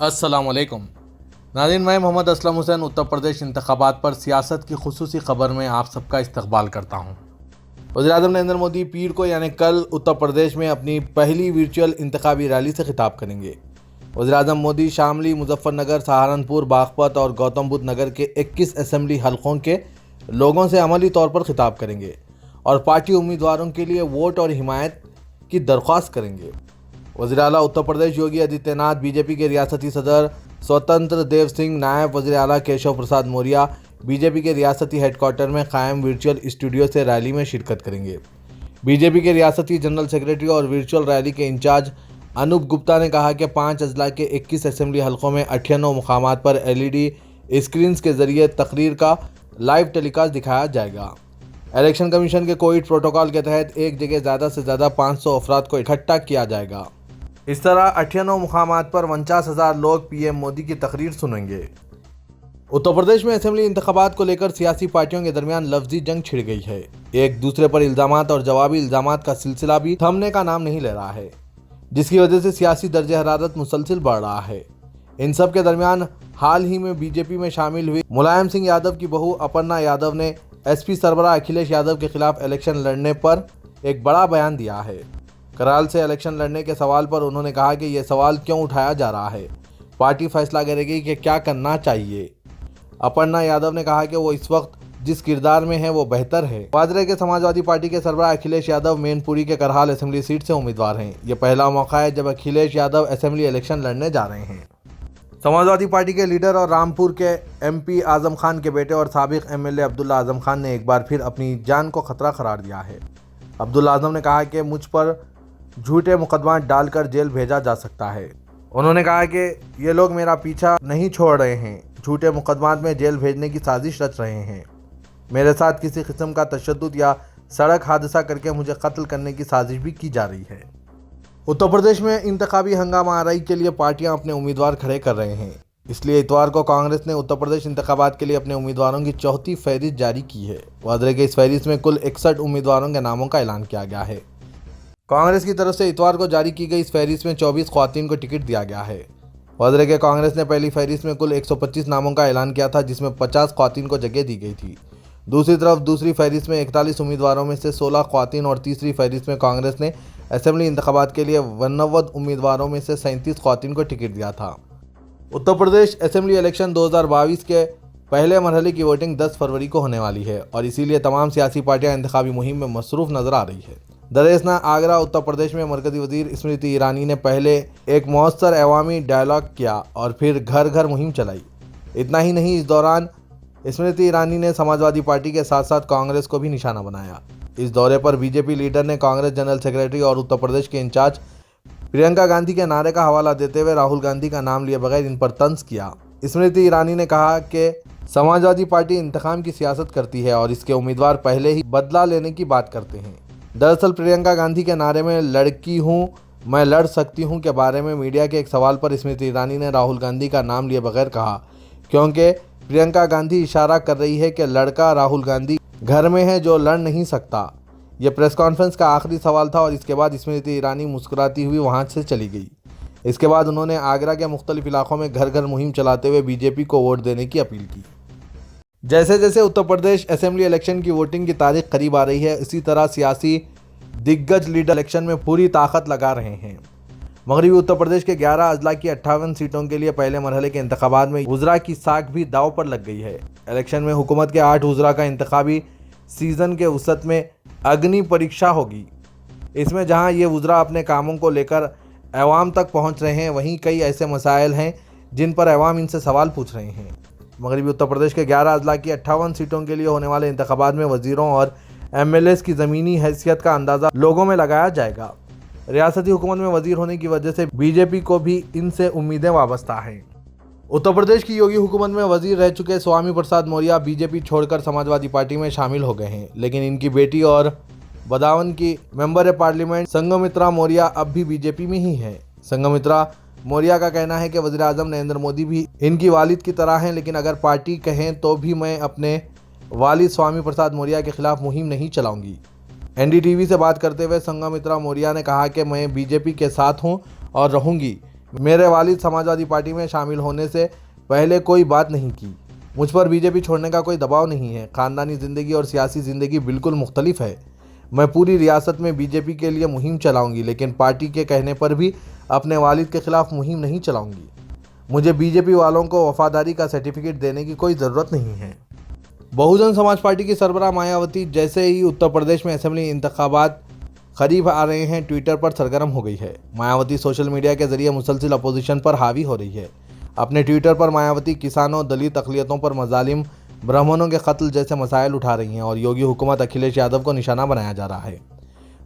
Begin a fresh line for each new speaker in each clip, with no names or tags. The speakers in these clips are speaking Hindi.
अस्सलाम वालेकुम नाज़रीन, मैं मोहम्मद असलम हुसैन उत्तर प्रदेश इंतखाबात पर सियासत की खुसूसी खबर में आप सबका इस्तकबाल करता हूँ। वज़ीर-ए-आज़म नरेंद्र मोदी पीर को यानी कल उत्तर प्रदेश में अपनी पहली वर्चुअल इंतखाबी रैली से खिताब करेंगे। वज़ीर-ए-आज़म मोदी शामली, मुजफ्फरनगर, सहारनपुर, बागपत और गौतम बुद्ध नगर के 21 असेंबली हलकों के लोगों से अमली तौर पर खिताब करेंगे और पार्टी उम्मीदवारों के लिए वोट और हिमायत की दरख्वास्त करेंगे। वज़ीर आला उत्तर प्रदेश योगी आदित्यनाथ, बीजेपी के रियासती सदर स्वतंत्र देव सिंह, नायब वज़ीर आला केशव प्रसाद मौर्य बीजेपी के रियासती हेडक्वार्टर में कायम वर्चुअल स्टूडियो से रैली में शिरकत करेंगे। बीजेपी के रियासती जनरल सेक्रेटरी और वर्चुअल रैली के इंचार्ज अनूप गुप्ता ने कहा कि 5 अजला के 21 असेंबली हलकों में 98 मुकामात पर LED स्क्रीन्स के जरिए तकरीर का लाइव टेलीकास्ट दिखाया जाएगा। इलेक्शन कमीशन के कोविड प्रोटोकॉल के तहत एक जगह ज़्यादा से ज़्यादा 500 अफराद को इकट्ठा किया जाएगा। इस तरह 98 मुकामात पर 49,000 लोग PM मोदी की तकरीर सुनेंगे। उत्तर प्रदेश में असेंबली इंतखाबात को लेकर सियासी पार्टियों के दरमियान लफ्जी जंग छिड़ गई है। एक दूसरे पर इल्जामात और जवाबी इल्जामात का सिलसिला भी थमने का नाम नहीं ले रहा है, जिसकी वजह से सियासी दर्जे हरारत मुसलसिल बढ़ रहा है। इन सब के दरमियान हाल ही में बीजेपी में शामिल हुई मुलायम सिंह यादव की बहू अपर्णा यादव ने SP सरबराह अखिलेश यादव के खिलाफ इलेक्शन लड़ने पर एक बड़ा बयान दिया है। कराल से इलेक्शन लड़ने के सवाल पर उन्होंने कहा कि यह सवाल क्यों उठाया जा रहा है, पार्टी फैसला करेगी कि क्या करना चाहिए। अपर्णा यादव ने कहा कि वो इस वक्त जिस किरदार में है वो बेहतर है। वाजरे के समाजवादी पार्टी के सरबराह अखिलेश यादव मैनपुरी के करहाल असेंबली सीट से उम्मीदवार हैं। ये पहला मौका है जब अखिलेश यादव असेंबली इलेक्शन लड़ने जा रहे हैं। समाजवादी पार्टी के लीडर और रामपुर के MP आजम खान के बेटे और साबिक MLA अब्दुल्ला आजम खान ने एक बार फिर अपनी जान को खतरा करार दिया है। अब्दुल्ला आजम ने कहा कि मुझ पर झूठे मुकदमा डालकर जेल भेजा जा सकता है। उन्होंने कहा कि ये लोग मेरा पीछा नहीं छोड़ रहे हैं, झूठे मुकदमात में जेल भेजने की साजिश रच रहे हैं। मेरे साथ किसी किस्म का तशद्दुद या सड़क हादसा करके मुझे कत्ल करने की साजिश भी की जा रही है। उत्तर प्रदेश में इंतखाबी हंगामा आराई के लिए पार्टियां अपने उम्मीदवार खड़े कर रहे हैं। इसलिए इतवार को कांग्रेस ने उत्तर प्रदेश इंतखाबात के लिए अपने उम्मीदवारों की चौथी फहरिस्त जारी की है। वादरे के इस फहरिस्त में कुल 61 उम्मीदवारों के नामों का ऐलान किया गया है। कांग्रेस की तरफ से इतवार को जारी की गई इस फहरिस्त में 24 ख्वातीन को टिकट दिया गया है। वादरे के कांग्रेस ने पहली फहरिस्त में कुल 125 नामों का ऐलान किया था, जिसमें 50 ख्वातीन को जगह दी गई थी। दूसरी तरफ दूसरी फहरिस्त में 41 उम्मीदवारों में से 16 ख्वातीन और तीसरी फहरिस्त में कांग्रेस ने असेंबली इंतखाबात के लिए 89 उम्मीदवारों में से 37 ख्वातीन को टिकट दिया था। उत्तर प्रदेश असेंबली इलेक्शन 2022 के पहले मरहले की वोटिंग 10 फरवरी को होने वाली है और इसीलिए तमाम सियासी पार्टियां इंतखाबी मुहिम में मसरूफ नजर आ रही है। दरअसल आगरा उत्तर प्रदेश में मरकजी वजीर स्मृति ईरानी ने पहले एक मौसर अवामी डायलॉग किया और फिर घर घर मुहिम चलाई। इतना ही नहीं, इस दौरान स्मृति ईरानी ने समाजवादी पार्टी के साथ साथ कांग्रेस को भी निशाना बनाया। इस दौरे पर बीजेपी लीडर ने कांग्रेस जनरल सेक्रेटरी और उत्तर प्रदेश के इंचार्ज प्रियंका गांधी के नारे का हवाला देते हुए राहुल गांधी का नाम लिए बगैर इन पर तंज किया। स्मृति ईरानी ने कहा कि समाजवादी पार्टी इंतखाम की सियासत करती है और इसके उम्मीदवार पहले ही बदला लेने की बात करते हैं। दरअसल प्रियंका गांधी के नारे में लड़की हूँ मैं लड़ सकती हूँ के बारे में मीडिया के एक सवाल पर स्मृति ईरानी ने राहुल गांधी का नाम लिए बगैर कहा, क्योंकि प्रियंका गांधी इशारा कर रही है कि लड़का राहुल गांधी घर में है जो लड़ नहीं सकता। यह प्रेस कॉन्फ्रेंस का आखिरी सवाल था और इसके बाद स्मृति ईरानी मुस्कुराती हुई वहां से चली गई। इसके बाद उन्होंने आगरा के मुख्तलिफ इलाकों में घर घर मुहिम चलाते हुए बीजेपी को वोट देने की अपील की। जैसे जैसे उत्तर प्रदेश असेंबली इलेक्शन की वोटिंग की तारीख करीब आ रही है, इसी तरह सियासी दिग्गज लीडर इलेक्शन में पूरी ताकत लगा रहे हैं। मगरबी उत्तर प्रदेश के 11 अजला की 58 सीटों के लिए पहले मरहले के इंतखाबात में वज़रा की साख भी दाव पर लग गई है। इलेक्शन में हुकूमत के 8 वज़रा का इंतखाबी सीजन के वसत में अग्नि परीक्षा होगी। इसमें जहां ये वज़रा अपने कामों को लेकर अवाम तक पहुंच रहे हैं, वहीं कई ऐसे मसाइल हैं जिन पर अवाम इनसे सवाल पूछ रहे हैं। मगरबी उत्तर प्रदेश के 11 अजला की 58 सीटों के लिए होने वाले इंतखाबात में वज़ीरों और MLAs की ज़मीनी हैसियत का अंदाज़ा लोगों में लगाया जाएगा। रियासती हुकूमत में वज़ीर होने की वजह से बीजेपी को भी इनसे उम्मीदें वाबस्ता हैं। उत्तर प्रदेश की योगी हुकूमत में वज़ीर रह चुके स्वामी प्रसाद मौर्य बीजेपी छोड़कर समाजवादी पार्टी में शामिल हो गए हैं, लेकिन इनकी बेटी और बदावन की मेंबर पार्लियामेंट संघमित्रा मौर्य अब भी बीजेपी में ही है। संघमित्रा मौर्य का कहना है कि वज़ीर-ए-आज़म नरेंद्र मोदी भी इनकी वालिद की तरह हैं, लेकिन अगर पार्टी कहें तो भी मैं अपने वालिद स्वामी प्रसाद मौर्य के खिलाफ मुहिम नहीं चलाऊंगी। NDTV से बात करते हुए संघमित्रा मौर्य ने कहा कि मैं बीजेपी के साथ हूं और रहूंगी। मेरे वालिद समाजवादी पार्टी में शामिल होने से पहले कोई बात नहीं की। मुझ पर बीजेपी छोड़ने का कोई दबाव नहीं है। ख़ानदानी ज़िंदगी और सियासी ज़िंदगी बिल्कुल मुख्तलिफ है। मैं पूरी रियासत में बीजेपी के लिए मुहिम चलाऊंगी, लेकिन पार्टी के कहने पर भी अपने वालिद के खिलाफ मुहिम नहीं चलाऊंगी। मुझे बीजेपी वालों को वफादारी का सर्टिफिकेट देने की कोई ज़रूरत नहीं है। बहुजन समाज पार्टी की सरबराह मायावती जैसे ही उत्तर प्रदेश में असेंबली इंतखाबात करीब आ रहे हैं, ट्विटर पर सरगर्म हो गई है। मायावती सोशल मीडिया के जरिए मुसलसल अपोजिशन पर हावी हो रही है। अपने ट्विटर पर मायावती किसानों, दलित अक़लियतों पर मजालिम, ब्राह्मणों के कत्ल जैसे मसाइल उठा रही हैं और योगी हुकूमत अखिलेश यादव को निशाना बनाया जा रहा है।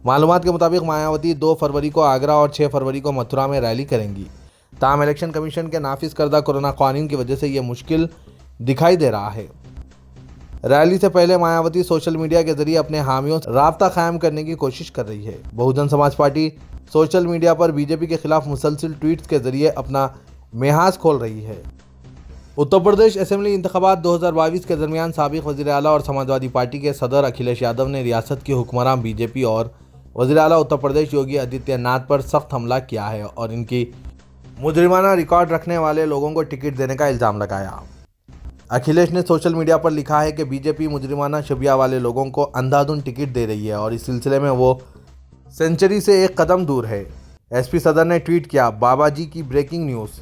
मालूमात के मुताबिक मायावती 2 फरवरी को आगरा और 6 फरवरी को मथुरा में रैली करेंगी। ताहम इलेक्शन कमीशन के नाफिज करदा कोरोना कानून की वजह से ये मुश्किल दिखाई दे रहा है। रैली से पहले मायावती सोशल मीडिया के जरिए अपने हामियों से राब्ता कायम करने की कोशिश कर रही है। Bahujan Samaj party social media पर बीजेपी के खिलाफ मुसलसल ट्वीट्स के जरिए अपना मिहाज खोल रही है। उत्तर प्रदेश असेंबली इंतखाबात 2022 के दरमियान साबिक वज़ीर आला और समाजवादी पार्टी के सदर अखिलेश यादव ने रियासत की हुक्मरान बीजेपी और वज़ीर आला उत्तर प्रदेश योगी आदित्यनाथ पर सख्त हमला किया है और इनकी मुजरिमाना रिकॉर्ड रखने वाले लोगों को टिकट देने का इल्ज़ाम लगाया। अखिलेश ने सोशल मीडिया पर लिखा है कि बीजेपी मुजरिमाना शबिया वाले लोगों को अंधाधुंध टिकट दे रही है और इस सिलसिले में वो सेंचुरी से एक कदम दूर है। एसपी सदर ने ट्वीट किया, बाबा जी की ब्रेकिंग न्यूज़।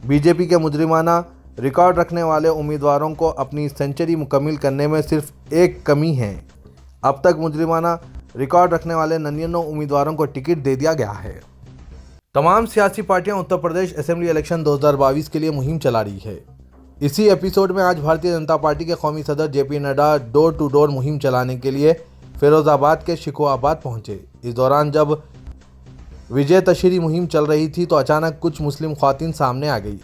बीजेपी के मुजरिमाना रिकॉर्ड रखने वाले उम्मीदवारों को अपनी सेंचुरी मुकम्मिल करने में सिर्फ एक कमी है। अब तक मुजरिमाना रिकॉर्ड रखने वाले 99 उम्मीदवारों को टिकट दे दिया गया है। तमाम सियासी पार्टियां उत्तर प्रदेश असेंबली इलेक्शन 2022 के लिए मुहिम चला रही है। इसी एपिसोड में आज भारतीय जनता पार्टी के कौमी सदर JP Nadda door to door मुहिम चलाने के लिए फिरोजाबाद के शिकोहाबाद पहुंचे। इस दौरान जब विजय तशरी मुहिम चल रही थी तो अचानक कुछ मुस्लिम ख्वातीन सामने आ गई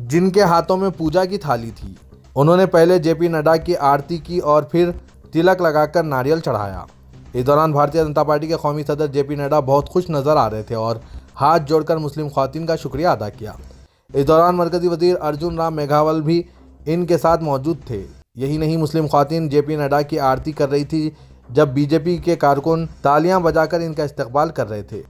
जिनके हाथों में पूजा की थाली थी। उन्होंने पहले जेपी नड्डा की आरती की और फिर तिलक लगाकर नारियल चढ़ाया। इस दौरान भारतीय जनता पार्टी के कौमी सदर जेपी नड्डा बहुत खुश नजर आ रहे थे और हाथ जोड़कर मुस्लिम ख्वातीन का शुक्रिया अदा किया। इस दौरान मरकजी वजीर अर्जुन राम मेघवाल भी इनके साथ मौजूद थे। यही नहीं, मुस्लिम ख्वातीन जेपी नड्डा की आरती कर रही थी जब बीजेपी के कारकुन तालियां बजाकर इनका इस्तकबाल कर रहे थे।